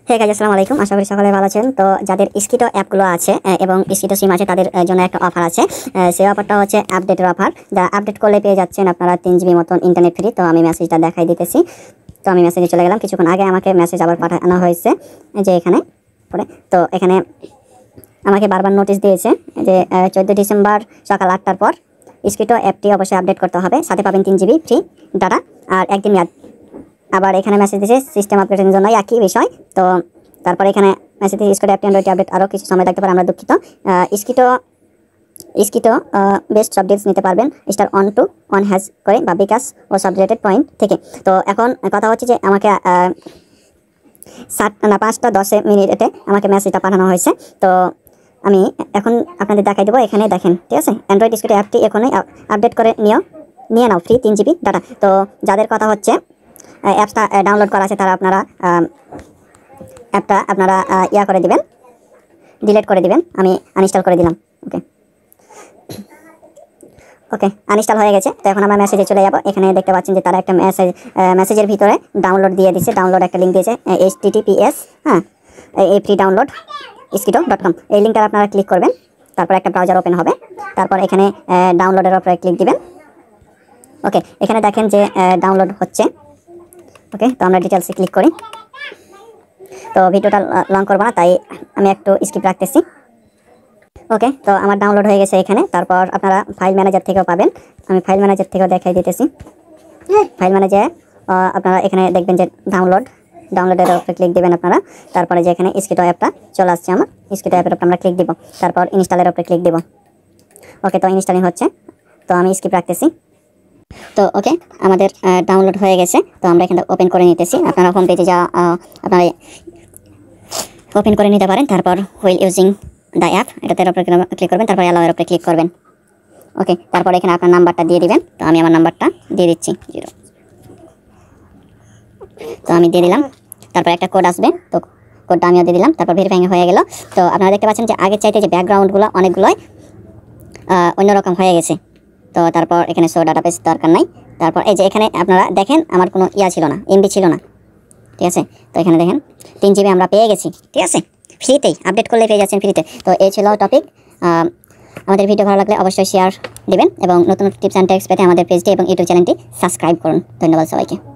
Hey guys, আসসালামু আলাইকুম। আশা করি সকলে ভালো আছেন। তো যাদের স্কিটো অ্যাপগুলো আছে এবং স্কিটো সিম আছে তাদের জন্য একটা অফার আছে। সেই অফারটা হচ্ছে আপডেটের অফার। যা আপডেট করলে পেয়ে যাচ্ছেন আপনারা 3 জিবি মতন ইন্টারনেট ফ্রি। তো আমি মেসেজটা দেখাই দিতেছি। তো আমি মেসেজে চলে গেলাম। কিছুক্ষণ আগে আমাকে মেসেজ আবার পাঠানো হয়েছে যে এখানে পরে। তো এখানে আমাকে বারবার নোটিশ দিয়েছে যে 14 ডিসেম্বর সকাল 8টার পর স্কিটো অ্যাপটি অবশ্যই আপডেট করতে হবে। সাথে পাবেন 3 জিবি ফ্রি ডাটা আর একদিন মেয়াদ। আবার এখানে মেসেজ দিয়েছে সিস্টেম আপডেটের জন্য একই বিষয়। তো তারপরে এখানে মেসেজ দিয়েছে স্কিটো অ্যাপটি অ্যান্ড্রয়েড আপডেট আরও কিছু সময় থাকতে পারে, আমরা দুঃখিত। স্কিটো বেস্ট সব ডিলস নিতে পারবেন স্টার 121 হ্যাজ করে বা বিকাশ ও সাবজেক্টেড পয়েন্ট থেকে। তো এখন কথা হচ্ছে যে আমাকে 5টা 10 মিনিটে আমাকে মেসেজটা পাঠানো হয়েছে। তো আমি এখন আপনাদের দেখাই দেবো। এখানে দেখেন, ঠিক আছে, অ্যান্ড্রয়েড স্কিটো অ্যাপটি এখনই আপডেট করে নিয়ে নাও ফ্রি 3 জিবি ডাটা। তো যাদের কথা হচ্ছে অ্যাপসটা ডাউনলোড করা আছে তারা অ্যাপটা আপনারা ইয়া করে দিবেন, ডিলিট করে দিবেন। আমি আনইনস্টল করে দিলাম। ওকে আনইনস্টল হয়ে গেছে। তো এখন আমরা মেসেজে চলে যাব। এখানে দেখতে পাচ্ছেন যে তারা একটা মেসেজের ভিতরে ডাউনলোড দিয়ে দিচ্ছে। ডাউনলোড একটা লিঙ্ক দিয়েছে https এই ফ্রি ডাউনলোড skito.com। এই লিঙ্কটা আপনারা ক্লিক করবেন। তারপর একটা ব্রাউজার ওপেন হবে। তারপর এখানে ডাউনলোডের উপরে ক্লিক দিবেন। ওকে, এখানে দেখেন যে ডাউনলোড হচ্ছে। ওকে, তো আমরা ডিটেলসে ক্লিক করি। তো ভিডিওটা লং করবো না, তাই আমি একটু স্কিপ রাখতেছি। ওকে, তো আমার ডাউনলোড হয়ে গেছে এখানে। তারপর আপনারা ফাইল ম্যানেজার থেকেও পাবেন। আমি ফাইল ম্যানেজার থেকেও দেখাই দিতেছি। ফাইল ম্যানেজারে আপনারা এখানে দেখবেন যে ডাউনলোডের উপরে ক্লিক দেবেন আপনারা। তারপরে যে এখানে স্কিটো অ্যাপটা চলে আসছে, আমার স্কিটো অ্যাপের উপরে আমরা ক্লিক দিব। তারপর ইনস্টলের উপরে ক্লিক দিব। ওকে, তো ইনস্টলিং হচ্ছে। তো আমি স্কিপ রাখতেছি। তো ওকে, আমাদের ডাউনলোড হয়ে গেছে। তো আমরা এখানে ওপেন করে নিতেছি। আপনারা হোম পেজে যা আপনারা ওপেন করে নিতে পারেন। তারপর হুইল ইউজিং দ্য অ্যাপ এটাতে উপরে ক্লিক করবেন। তারপর অ্যালাউ এর উপরে ক্লিক করবেন। ওকে, তারপর এখানে আপনার নাম্বারটা দিয়ে দিবেন। তো আমি আমার নাম্বারটা দিয়ে দিচ্ছি 0। তো আমি দিয়ে দিলাম। তারপর একটা কোড আসবে, তো কোডটা আমিও দিয়ে দিলাম। তারপর ভেরিফাইং হয়ে গেল। তো আপনারা দেখতে পাচ্ছেন যে আগের চাইতে যে ব্যাকগ্রাউন্ডগুলো অনেকগুলোই অন্যরকম হয়ে গেছে। তো তারপর এখানে শো ডাটাবেস দরকার নাই। তারপর এই যে এখানে আপনারা দেখেন আমার কোনো ছিল না, এমবি ছিল না, ঠিক আছে। তো এখানে দেখেন 3 জিবি আমরা পেয়ে গেছি, ঠিক আছে, ফ্রিতেই আপডেট করলে পেয়ে যাচ্ছেন ফ্রিতে। তো এই ছিল টপিক। আমাদের ভিডিও ভালো লাগলে অবশ্যই শেয়ার দিবেন এবং নতুন টিপস অ্যান্ড ট্রিক্স পেতে আমাদের পেজটি এবং ইউটিউব চ্যানেলটি সাবস্ক্রাইব করুন। ধন্যবাদ সবাইকে।